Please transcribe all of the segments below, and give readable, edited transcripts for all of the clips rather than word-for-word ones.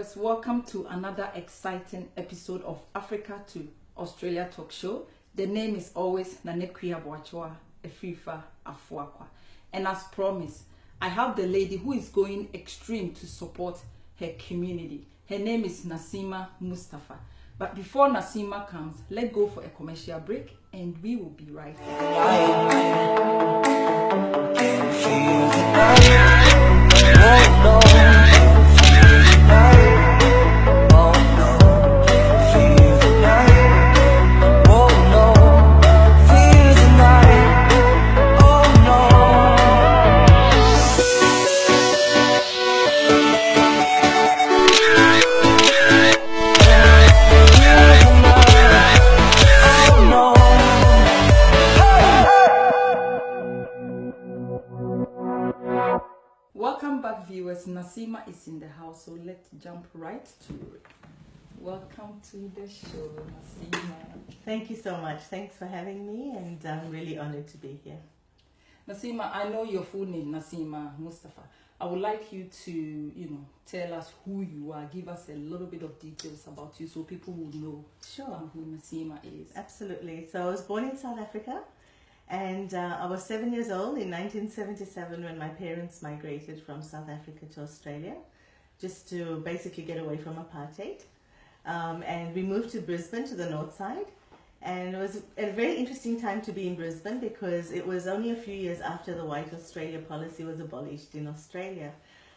viewers, welcome to another exciting episode of Africa to Australia talk show. The name is always Nanekwia Boachwa Efifa Afuakwa. And as promised, I have the lady who is going extreme to support her community. Her name is Naseema Mustapha. But before Naseema comes, let's go for a commercial break and we will be right Welcome back, viewers. Naseema is in the house, so let's jump right to it. Welcome to the show, Naseema. Thank you so much. Thanks for having me, and I'm really honored to be here. Naseema, I know your full name, Naseema Mustapha. I would like you to, tell us who you are. Give us a little bit of details about you so people will know who Naseema is. Absolutely. So I was born in South Africa. And I was 7 years old in 1977 when my parents migrated from South Africa to Australia, just to basically get away from apartheid. And we moved to Brisbane, to the north side. And it was a very interesting time to be in Brisbane because it was only a few years after the White Australia policy was abolished in Australia.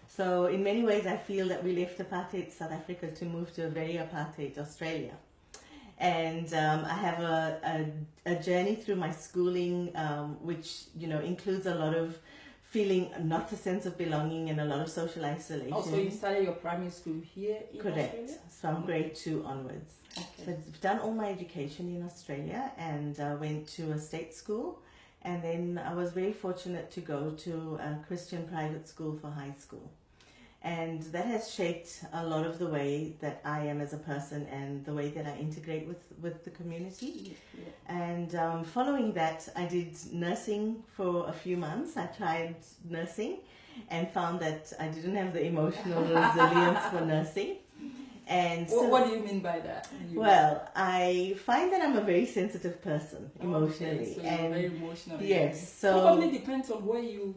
So in many ways, I feel that we left apartheid South Africa to move to a very apartheid Australia. And I have a journey through my schooling, which includes a lot of feeling not a sense of belonging and a lot of social isolation. Also, you started your primary school here in Correct. Australia? From grade 2 onwards. Okay. So I've done all my education in Australia and went to a state school. And then I was very fortunate to go to a Christian private school for high school. And that has shaped a lot of the way that I am as a person and the way that I integrate with the community. Yeah. And following that, I did nursing for a few months. I tried nursing and found that I didn't have the emotional resilience for nursing. And so, what do you mean by that? Well, I find that I'm a very sensitive person emotionally. Okay, so you're very emotional. Yes. So probably depends on where you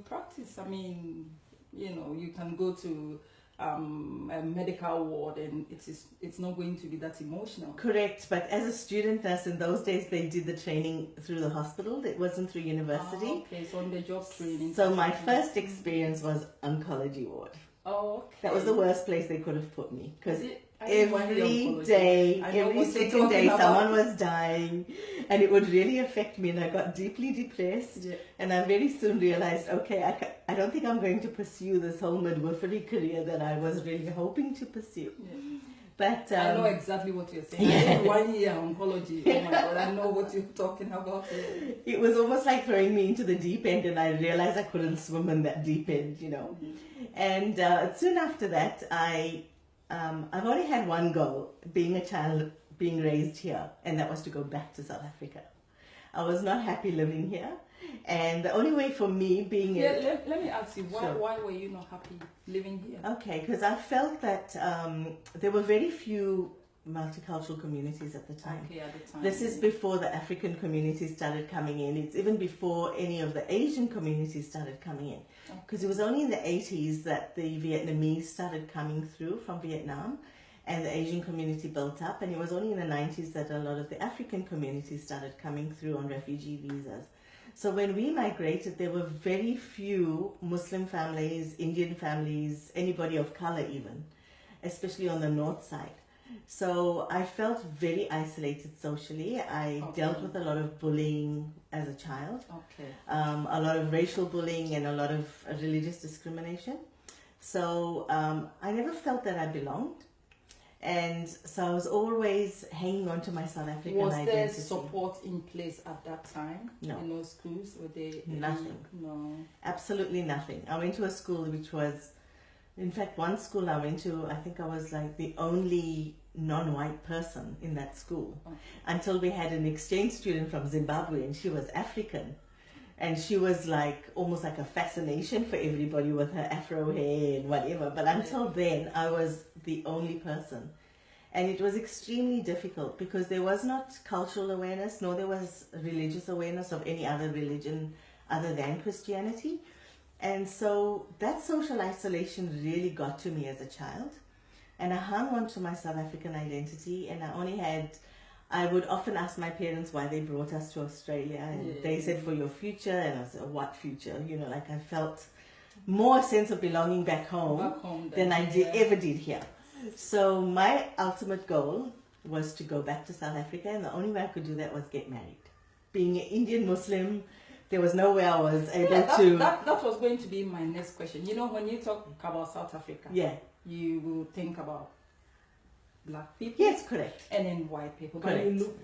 practice. I mean, you can go to a medical ward and it's not going to be that emotional. Correct, but as a student nurse in those days, they did the training through the hospital. It wasn't through university. Okay, so on the job training. So my first experience was oncology ward. Oh, okay. That was the worst place they could have put me because every second day, someone was dying, and it would really affect me, and I got deeply depressed. Yeah. And I very soon realized, okay, I don't think I'm going to pursue this whole midwifery career that I was really hoping to pursue. Yeah. But I know exactly what you're saying. Yeah. I did 1 year oncology. Oh my God, I know what you're talking about. It was almost like throwing me into the deep end, and I realized I couldn't swim in that deep end, Mm-hmm. And soon after that, I've only had one goal, being a child, being raised here, and that was to go back to South Africa. I was not happy living here, and the only way for me being let me ask you, why were you not happy living here? Okay, because I felt that there were very few multicultural communities at the time. Okay, at the time. This is before the African communities started coming in. It's even before any of the Asian communities started coming in. Because it was only in the 80s that the Vietnamese started coming through from Vietnam and the Asian community built up. And it was only in the 90s that a lot of the African communities started coming through on refugee visas. So when we migrated, there were very few Muslim families, Indian families, anybody of color even, especially on the north side. So I felt very isolated socially. I dealt with a lot of bullying as a child, a lot of racial bullying and a lot of religious discrimination. So I never felt that I belonged. And so I was always hanging on to my South African identity. Was there support in place at that time? No. In those schools? Were they nothing. No. Absolutely nothing. I went to a school which was, in fact, one school I went to, I think I was like the only non-white person in that school until we had an exchange student from Zimbabwe and she was African. And she was like almost like a fascination for everybody with her afro hair and whatever. But until then, I was the only person. And it was extremely difficult because there was not cultural awareness, nor there was religious awareness of any other religion other than Christianity. And so that social isolation really got to me as a child. And I hung on to my South African identity, and I would often ask my parents why they brought us to Australia, and they said, for your future. And I said, what future? You know, like I felt more sense of belonging back home than I ever did here. So my ultimate goal was to go back to South Africa, and the only way I could do that was get married. Being an Indian Muslim, there was no way I was able to... That was going to be my next question. You know, when you talk about South Africa, you will think about black people. Yes, correct. And then white people. Correct. But you look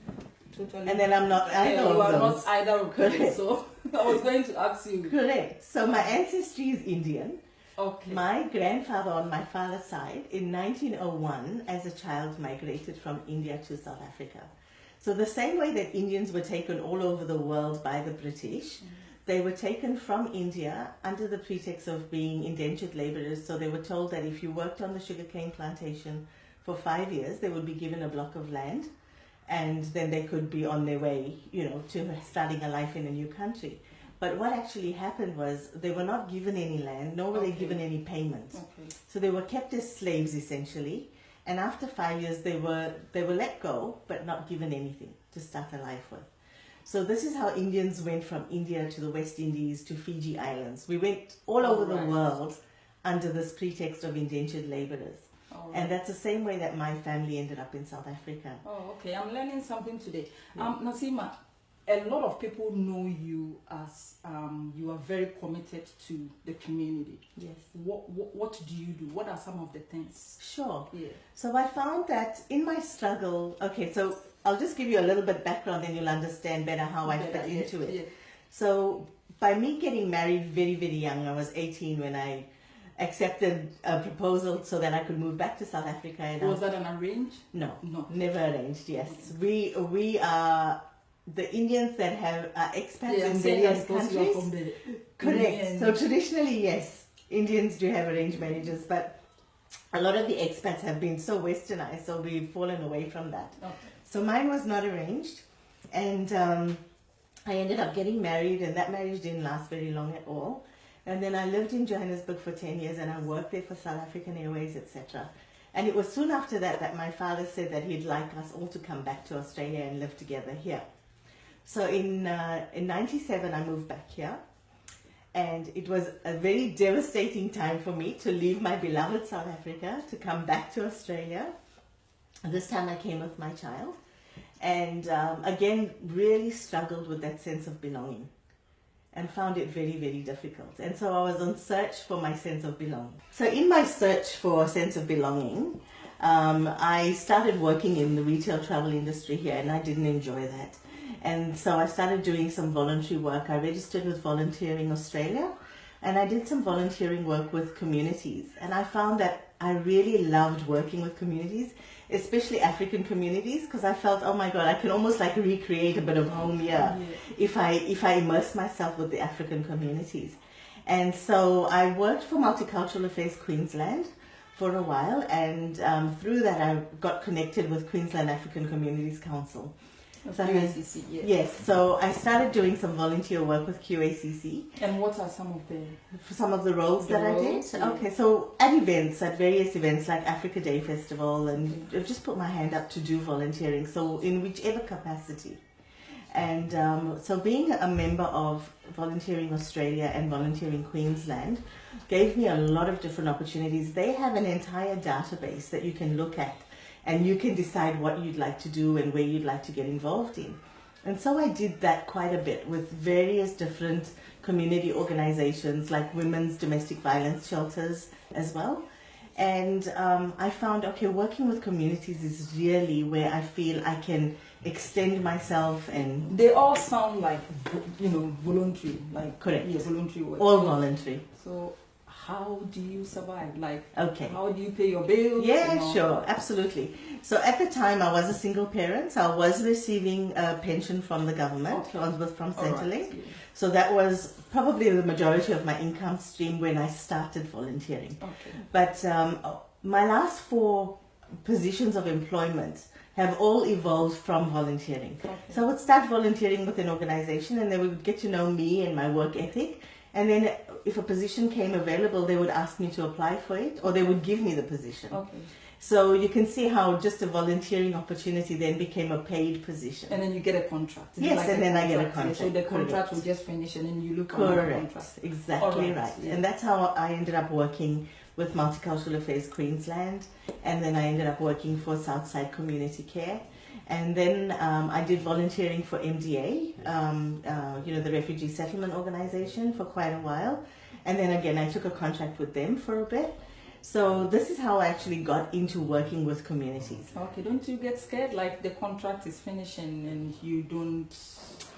totally... And then I'm not either of those. You are not either of those. So I was going to ask you. Correct. So my ancestry is Indian. Okay. My grandfather on my father's side, in 1901, as a child, migrated from India to South Africa. So the same way that Indians were taken all over the world by the British, they were taken from India under the pretext of being indentured laborers. So they were told that if you worked on the sugarcane plantation for 5 years, they would be given a block of land, and then they could be on their way, you know, to starting a life in a new country. But what actually happened was they were not given any land, nor were they given any payment. So they were kept as slaves essentially. And after 5 years, they were let go, but not given anything to start a life with. So this is how Indians went from India to the West Indies to Fiji Islands. We went all over the world under this pretext of indentured laborers. And that's the same way that my family ended up in South Africa. Oh, okay. I'm learning something today. Naseema, a lot of people know you as you are very committed to the community. Yes. What do you do? What are some of the things? Sure. Yeah. So I found that in my struggle, okay, so I'll just give you a little bit background, then you'll understand better how I fit into it. Yeah. So by me getting married very, very young, I was 18 when I accepted a proposal so that I could move back to South Africa. And was that an arranged? No, never arranged. Yes, we are the Indians that have expats in various countries. Correct. So traditionally, yes, Indians do have arranged marriages, but a lot of the expats have been so westernized, so we've fallen away from that. Okay. So mine was not arranged, and I ended up getting married, and that marriage didn't last very long at all. And then I lived in Johannesburg for 10 years, and I worked there for South African Airways, etc. And it was soon after that that my father said that he'd like us all to come back to Australia and live together here. So in 97, I moved back here, and it was a very devastating time for me to leave my beloved South Africa to come back to Australia. This time I came with my child, and again really struggled with that sense of belonging and found it very, very difficult. And so I was on search for my sense of belonging. So in my search for a sense of belonging, I started working in the retail travel industry here, and I didn't enjoy that. And so I started doing some voluntary work. I registered with Volunteering Australia, and I did some volunteering work with communities. And I found that I really loved working with communities, especially African communities, because I felt, oh my God, I can almost like recreate a bit of home here if I immerse myself with the African communities. And so I worked for Multicultural Affairs Queensland for a while, and through that I got connected with Queensland African Communities Council. So QACC, yes. So I started doing some volunteer work with QACC. And what are some of the roles that I did? Yeah. Okay, so at events, at various events like Africa Day Festival, and I've just put my hand up to do volunteering, so in whichever capacity. And so being a member of Volunteering Australia and Volunteering Queensland gave me a lot of different opportunities. They have an entire database that you can look at, and you can decide what you'd like to do and where you'd like to get involved in. And so I did that quite a bit with various different community organizations like women's domestic violence shelters as well. And I found, okay, working with communities is really where I feel I can extend myself. And they all sound like, voluntary, like correct, voluntary work. All voluntary. So how do you survive? Like, Okay. how do you pay your bills? Yeah, sure, absolutely. So at the time, I was a single parent. So I was receiving a pension from the government, from Centrelink. Right, yeah. So that was probably the majority of my income stream when I started volunteering. Okay. But my last 4 positions of employment have all evolved from volunteering. Okay. So I would start volunteering with an organization, and they would get to know me and my work ethic. And then if a position came available, they would ask me to apply for it, or they would give me the position. Okay. So you can see how just a volunteering opportunity then became a paid position. And then you get a contract. Is it Yes, like and then I get a contract. So the contract Correct. will just finish, and then you look for a contract. Exactly right. Yeah. And that's how I ended up working with Multicultural Affairs Queensland, and then I ended up working for Southside Community Care. And then I did volunteering for MDA, the Refugee Settlement Organization, for quite a while. And then again, I took a contract with them for a bit. So this is how I actually got into working with communities. Okay, don't you get scared? Like the contract is finishing and you don't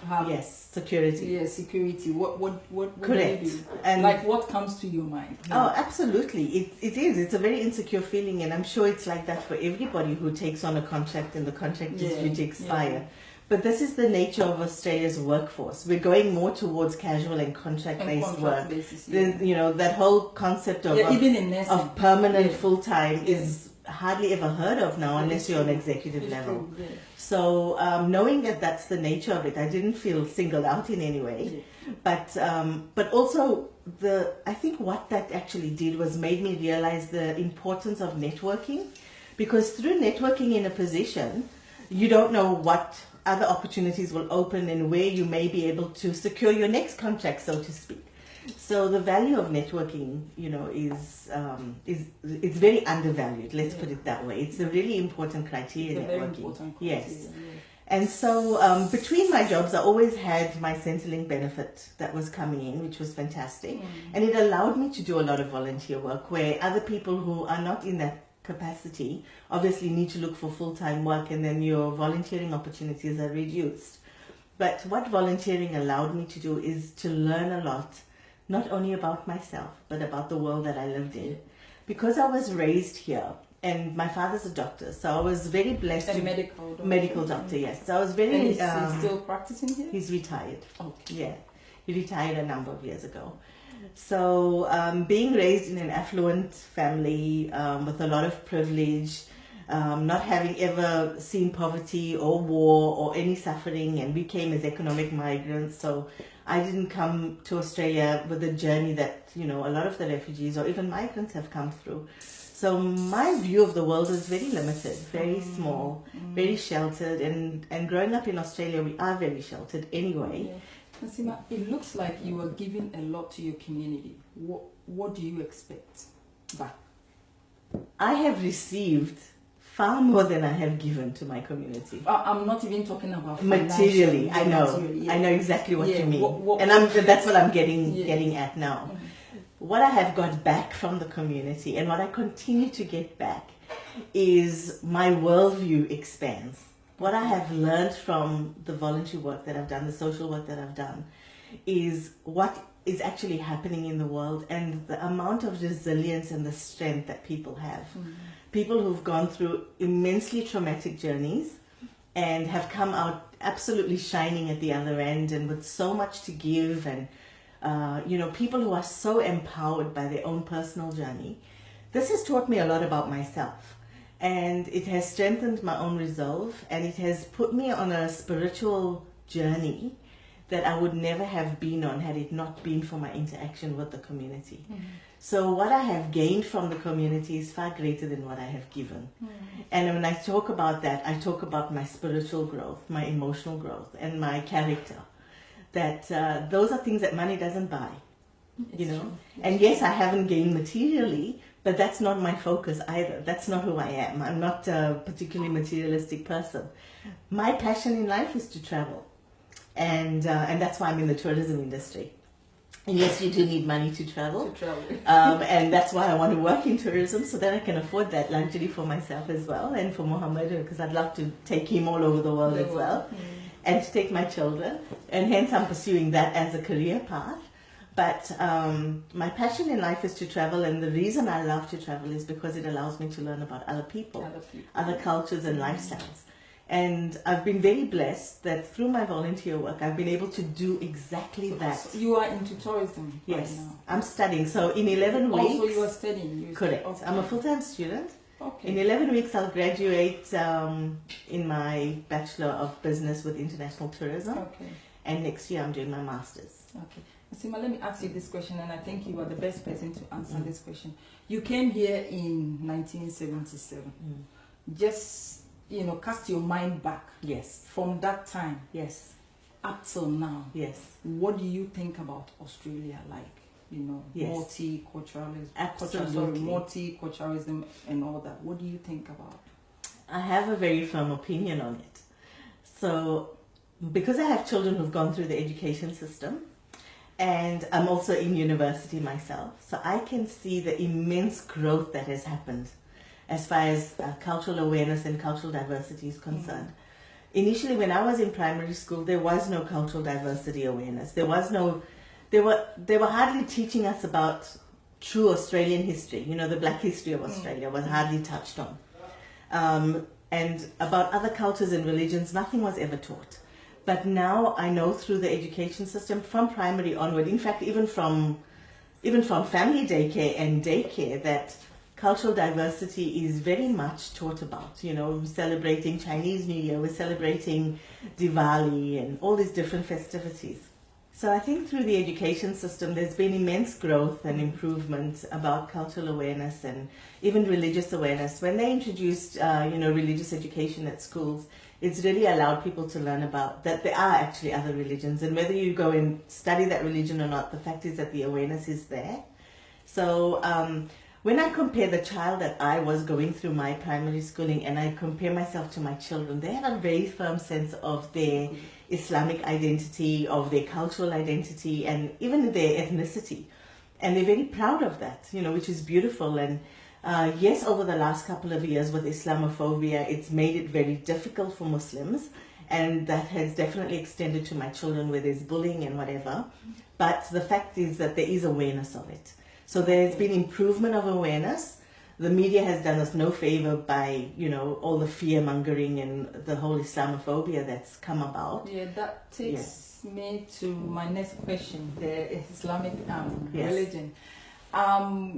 have security. Yeah, security. What Correct. do you do? And like what comes to your mind? Oh, absolutely. It is. It's a very insecure feeling, and I'm sure it's like that for everybody who takes on a contract and the contract is due to expire. Yeah. But this is the nature of Australia's workforce. We're going more towards casual and contract-based work. Basis, That whole concept of even in nursing, of permanent full-time is hardly ever heard of now, unless you're on executive level. True, yeah. So knowing that that's the nature of it, I didn't feel singled out in any way. Yeah. But also I think what that actually did was made me realize the importance of networking, because through networking in a position, you don't know what other opportunities will open and where you may be able to secure your next contract, so to speak. So the value of networking, is very undervalued. Let's put it that way. It's a really important criteria. It's a very important criteria. Yes. And so between my jobs, I always had my Centrelink benefit that was coming in, which was fantastic. And it allowed me to do a lot of volunteer work where other people who are not in that capacity obviously need to look for full-time work, and then your volunteering opportunities are reduced. But what volunteering allowed me to do is to learn a lot, not only about myself, but about the world that I lived in. Because I was raised here, and my father's a doctor, so I was very blessed. A medical doctor. Yes. So I was very... And he's still practicing here? He's retired. Okay. Yeah. He retired a number of years ago. So being raised in an affluent family with a lot of privilege, not having ever seen poverty or war or any suffering, and we came as economic migrants. So I didn't come to Australia with the journey that, a lot of the refugees or even migrants have come through. So my view of the world is very limited, very small, very sheltered. And growing up in Australia, we are very sheltered anyway. Yeah. Naseema, it looks like you are giving a lot to your community. What do you expect back? I have received far more than I have given to my community. I'm not even talking about materially. I know. I know exactly what you mean. That's what I'm getting at now. Mm-hmm. What I have got back from the community and what I continue to get back is my worldview expands. What I have learned from the voluntary work that I've done, the social work that I've done, is what is actually happening in the world and the amount of resilience and the strength that people have. Mm-hmm. People who've gone through immensely traumatic journeys and have come out absolutely shining at the other end and with so much to give, and people who are so empowered by their own personal journey. This has taught me a lot about myself. And it has strengthened my own resolve, and it has put me on a spiritual journey that I would never have been on had it not been for my interaction with the community. Mm-hmm. So what I have gained from the community is far greater than what I have given. Mm-hmm. And when I talk about that, I talk about my spiritual growth, my emotional growth, and my character. That those are things that money doesn't buy, True. And yes, I haven't gained materially, but that's not my focus either. That's not who I am. I'm not a particularly materialistic person. My passion in life is to travel. And that's why I'm in the tourism industry. And yes, you do need money to travel. And that's why I want to work in tourism, so that I can afford that luxury for myself as well, and for Mohammed, because I'd love to take him all over the world as well. And to take my children. And hence I'm pursuing that as a career path. But my passion in life is to travel, and the reason I love to travel is because it allows me to learn about other people, other cultures and lifestyles. And I've been very blessed that through my volunteer work, I've been able to do exactly that. So you are into tourism yes, right now? I'm studying. So in 11 weeks... Also you are studying? Correct. Okay. I'm a full-time student. Okay. In 11 weeks, I'll graduate in my Bachelor of Business with International Tourism. Okay. And next year, I'm doing my Master's. Okay. Naseema, let me ask you this question, and I think you are the best person to answer this question. You came here in 1977. Just, you know, cast your mind back. Yes. From that time. Yes. Up till now. Yes. What do you think about Australia like? You know, yes. multiculturalism. Absolutely. Multiculturalism and all that. What do you think about? I have a very firm opinion on it. So, because I have children who've gone through the education system, and I'm also in university myself, so I can see the immense growth that has happened as far as cultural awareness and cultural diversity is concerned. Initially, when I was in primary school, there was no cultural diversity awareness. There was no, they were hardly teaching us about true Australian history. You know, the Black history of Australia was hardly touched on. And about other cultures and religions, nothing was ever taught. But now I know through the education system from primary onward, in fact, even from family daycare and daycare, that cultural diversity is very much taught about. You know, we're celebrating Chinese New Year, we're celebrating Diwali and all these different festivities. So I think through the education system, there's been immense growth and improvement about cultural awareness and even religious awareness. When they introduced, religious education at schools, it's really allowed people to learn about that there are actually other religions, and whether you go and study that religion or not, the fact is that the awareness is there. So when I compare the child that I was going through my primary schooling and I compare myself to my children, they have a very firm sense of their Islamic identity, of their cultural identity, and even their ethnicity. And they're very proud of that, you know, which is beautiful. And yes, over the last couple of years with Islamophobia, it's made it very difficult for Muslims. And that has definitely extended to my children where there's bullying and whatever. But the fact is that there is awareness of it. So there's been improvement of awareness. The media has done us no favor by, you know, all the fear mongering and the whole Islamophobia that's come about. Yeah, that takes me to my next question, the Islamic religion.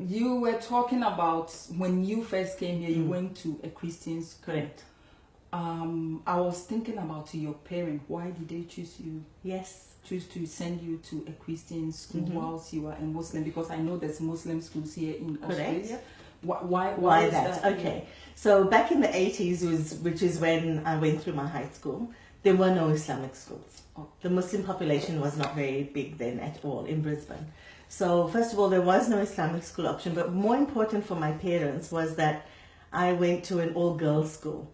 You were talking about when you first came here, you went to a Christian school. Correct. I was thinking about your parents. Why did they choose you? Yes. Choose to send you to a Christian school whilst you were a Muslim? Because I know there's Muslim schools here in Australia. Why that? Okay. So back in the 80s, which is when I went through my high school, there were no Islamic schools. Okay. The Muslim population was not very big then at all in Brisbane. So first of all, there was no Islamic school option, but more important for my parents was that I went to an all-girls school.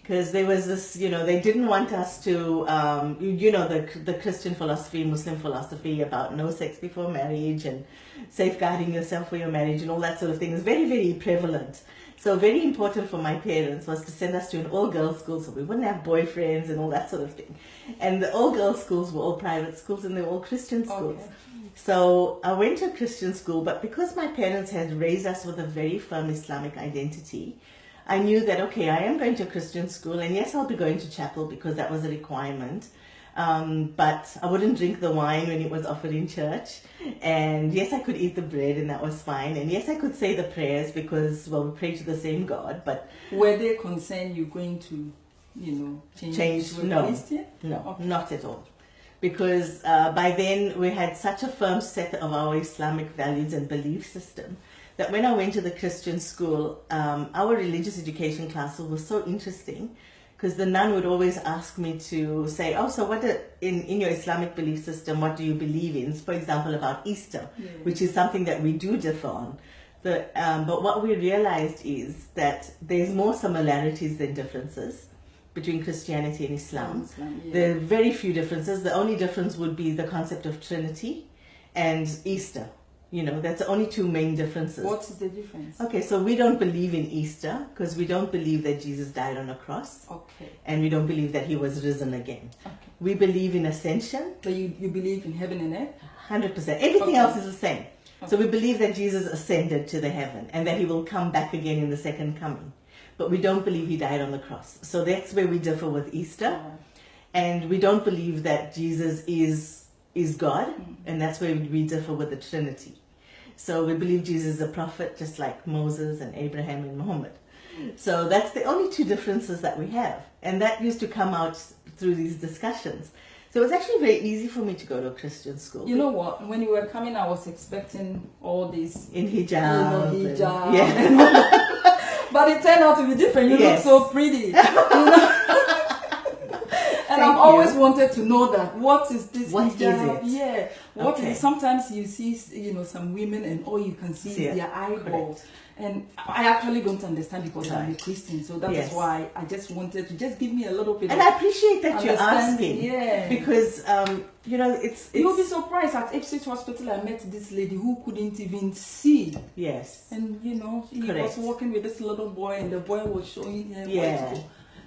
Because there was this, you know, they didn't want us to, the Christian philosophy, Muslim philosophy about no sex before marriage and safeguarding yourself for your marriage and all that sort of thing is very, very prevalent. So very important for my parents was to send us to an all-girls school so we wouldn't have boyfriends and all that sort of thing. And the all-girls schools were all private schools and they were all Christian schools. Okay. So I went to a Christian school, but because my parents had raised us with a very firm Islamic identity, I knew that, okay, I am going to a Christian school, and yes, I'll be going to chapel because that was a requirement. But I wouldn't drink the wine when it was offered in church. And yes, I could eat the bread, and that was fine. And yes, I could say the prayers because, well, we pray to the same God. But were they concerned you're going to, change to a Christian? No, okay. Not at all. Because by then we had such a firm set of our Islamic values and belief system that when I went to the Christian school, our religious education classes were so interesting because the nun would always ask me to say, oh, so what in your Islamic belief system, what do you believe in? For example, about Easter, which is something that we do differ on. But what we realized is that there's more similarities than differences between Christianity and Islam. There are very few differences. The only difference would be the concept of Trinity and Easter. You know, that's the only two main differences. What is the difference? Okay, so we don't believe in Easter because we don't believe that Jesus died on a cross. Okay. And we don't believe that he was risen again. Okay. We believe in ascension. So you believe in heaven and earth? 100%. Everything Okay. else is the same. Okay. So we believe that Jesus ascended to the heaven and that he will come back again in the second coming. But we don't believe he died on the cross. So that's where we differ with Easter. Alright. And we don't believe that Jesus is God. And that's where we differ with the Trinity. So we believe Jesus is a prophet just like Moses and Abraham and Muhammad. So that's the only two differences that we have. And that used to come out through these discussions. So it was actually very easy for me to go to a Christian school. You know what? When you were coming, I was expecting all this. In hijab. Hijab. Yeah. But it turned out to be different. You Yes. look so pretty. You know? And I've always wanted to know that. What is this What hijab? is it? Yeah. What Okay. is it? Sometimes you see, some women and all you can see Yeah. is their eyeballs. And I actually don't understand because I'm a Right. Christian. So that is Yes. why I just wanted to just give me a little bit And of I appreciate that you're understanding. asking. Yeah. Because, it's... You'll be surprised at Ipswich Hospital. I met this lady who couldn't even see. Yes. And he Correct. was walking with this little boy, and the boy was showing her Yeah. where to go.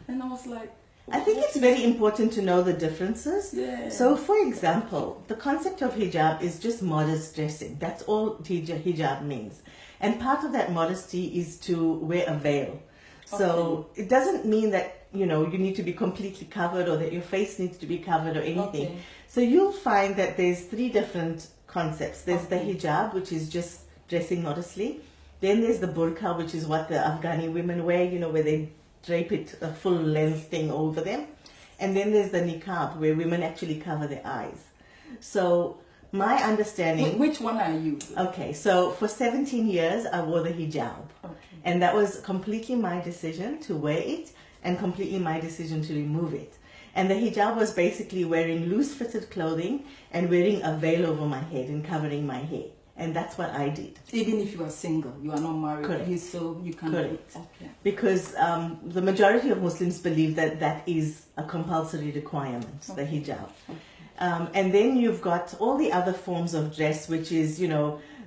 And I was like, I think it's very important to know the differences. Yeah. So, for example, the concept of hijab is just modest dressing. That's all hijab means. And part of that modesty is to wear a veil. So it doesn't mean that, you need to be completely covered or that your face needs to be covered or anything. Okay. So you'll find that there's three different concepts. There's the hijab, which is just dressing modestly. Then there's the burqa, which is what the Afghani women wear, where they drape it a full length thing over them. And then there's the niqab, where women actually cover their eyes. So my understanding... Which one are you? Okay, so for 17 years, I wore the hijab. Okay. And that was completely my decision to wear it and completely my decision to remove it. And the hijab was basically wearing loose-fitted clothing and wearing a veil over my head and covering my hair. And that's what I did. Even if you are single, you are not married, Correct. you can Correct. do it. Okay. Because the majority of Muslims believe that that is a compulsory requirement, the hijab. And then you've got all the other forms of dress, which is,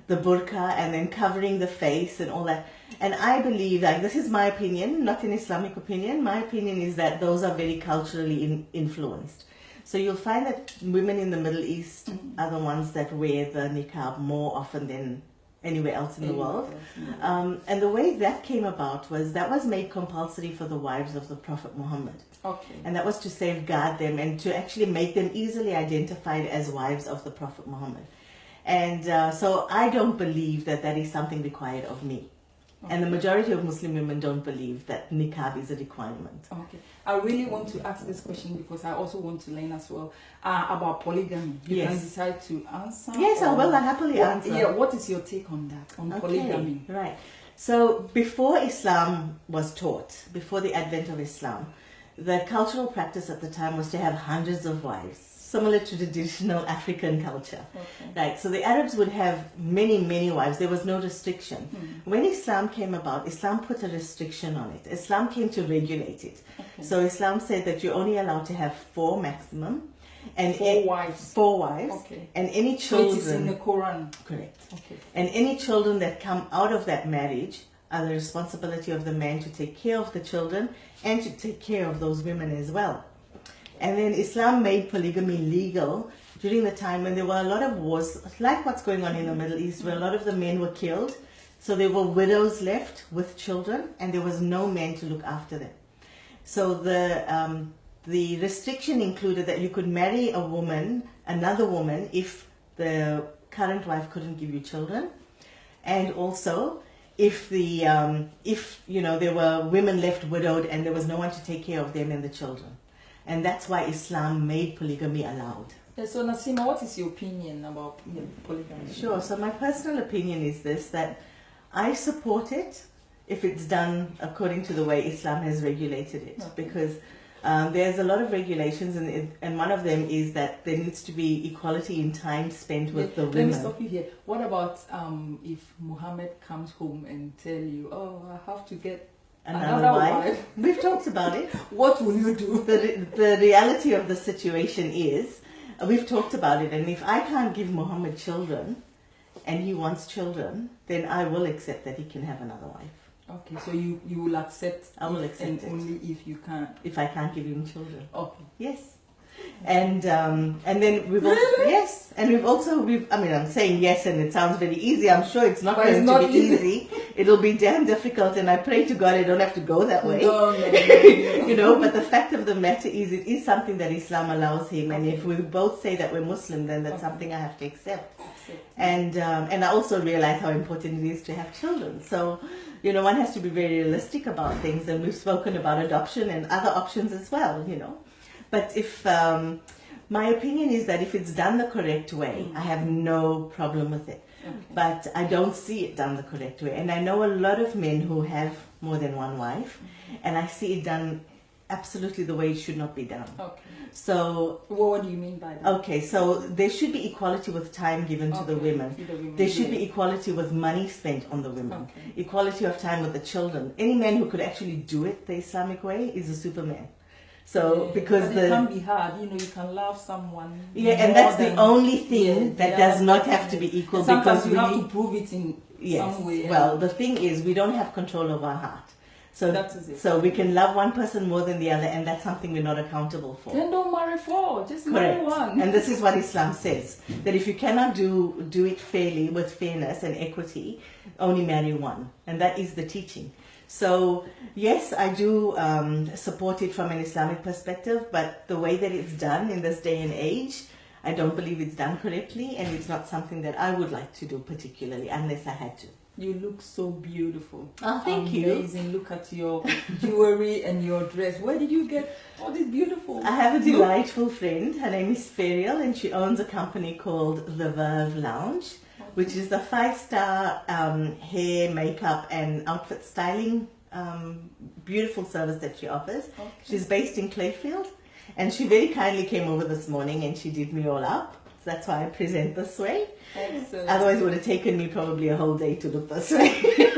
the burqa and then covering the face and all that. And I believe, this is my opinion, not an Islamic opinion. My opinion is that those are very culturally influenced. So you'll find that women in the Middle East are the ones that wear the niqab more often than anywhere else in the world. And the way that came about was that was made compulsory for the wives of the Prophet Muhammad. Okay. And that was to safeguard them and to actually make them easily identified as wives of the Prophet Muhammad. And so I don't believe that that is something required of me. And the majority of Muslim women don't believe that niqab is a requirement. Okay. I really want to ask this question because I also want to learn as well about polygamy. You Yes. can decide to answer. Yes, I will. I happily answer. Yeah, what is your take on that, on polygamy? Right. So before Islam was taught, before the advent of Islam, the cultural practice at the time was to have hundreds of wives, similar to traditional African culture. Okay. Right. So the Arabs would have many, many wives. There was no restriction. When Islam came about, Islam put a restriction on it. Islam came to regulate it. Okay. So Islam said that you're only allowed to have 4 maximum. And 4 wives. 4 wives. Okay. And any So it is in children... the Quran. Correct. Okay. And any children that come out of that marriage are the responsibility of the man to take care of the children and to take care of those women as well. And then Islam made polygamy legal during the time when there were a lot of wars, like what's going on in the Middle East, where a lot of the men were killed. So there were widows left with children, and there was no man to look after them. So the restriction included that you could marry a woman, another woman, if the current wife couldn't give you children, and also if there were women left widowed and there was no one to take care of them and the children. And that's why Islam made polygamy allowed. So Naseema, what is your opinion about polygamy? Sure. So my personal opinion is this, that I support it if it's done according to the way Islam has regulated it. Okay. Because there's a lot of regulations, and one of them is that there needs to be equality in time spent with the women. Let me stop you here. What about if Muhammad comes home and tell you, oh, I have to get another wife? We've talked about it. What will you do? The reality of the situation is, we've talked about it, and if I can't give Muhammad children, and he wants children, then I will accept that he can have another wife. Okay, so you will accept. I will accept it. Only if you can't. If I can't give him children. Okay. Yes. And then we've also, yes, and I mean, I'm saying yes, and it sounds very easy. I'm sure it's not going to be easy. It'll be damn difficult, and I pray to God I don't have to go that way. No. You know, but the fact of the matter is, it is something that Islam allows him, and if we both say that we're Muslim, then that's something I have to accept. And I also realize how important it is to have children. So, you know, one has to be very realistic about things, and we've spoken about adoption and other options as well, you know. But if my opinion is that if it's done the correct way, I have no problem with it. Okay. But I don't see it done the correct way. And I know a lot of men who have more than one wife, and I see it done absolutely the way it should not be done. Okay. So, what do you mean by that? Okay, so there should be equality with time given to the women. There should be equality with money spent on the women. Okay. Equality of time with the children. Any man who could actually do it the Islamic way is a superman. So, because it can be hard, you know, you can love someone. Yeah, and that's the only thing that does not have to be equal. Sometimes you have to prove it in some way. Well, the thing is, we don't have control of our heart. So, so we can love one person more than the other, and that's something we're not accountable for. Then don't marry four, just marry one. And this is what Islam says, that if you cannot do it fairly, with fairness and equity, only marry one. And that is the teaching. So, yes, I do support it from an Islamic perspective, but the way that it's done in this day and age, I don't believe it's done correctly, and it's not something that I would like to do particularly, unless I had to. You look so beautiful. Oh, thank you. Amazing. Look at your jewelry and your dress. Where did you get all this beautiful? I have a delightful friend. Her name is Ferial, and she owns a company called The Verve Lounge, which is a 5-star hair, makeup, and outfit styling beautiful service that she offers. Okay. She's based in Clayfield, and she very kindly came over this morning and she did me all up. So that's why I present this way. Excellent. Otherwise, it would have taken me probably a whole day to look this way.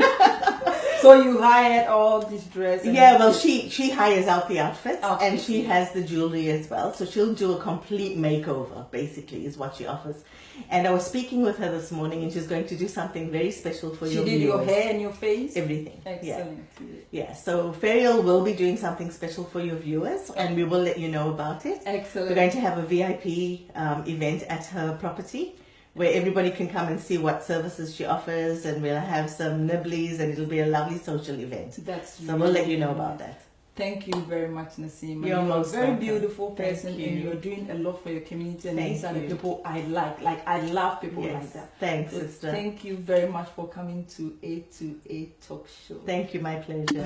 So you hired all this dress? Yeah, well, she hires out the outfits, and she has the jewelry as well. So she'll do a complete makeover, basically, is what she offers. And I was speaking with her this morning, and she's going to do something very special for your viewers. She did your hair and your face? Everything. Excellent. Yeah, so Ferial will be doing something special for your viewers, and we will let you know about it. Excellent. We're going to have a VIP event at her property, where everybody can come and see what services she offers, and we'll have some nibblies, and it'll be a lovely social event. So we'll let you know about that. Thank you very much, Naseema. You're most a very welcome. Beautiful person, and you're doing a lot for your community, and these are the people I like. Like, I love people like that. Thanks, sister. Thank you very much for coming to A2A Talk Show. Thank you, my pleasure.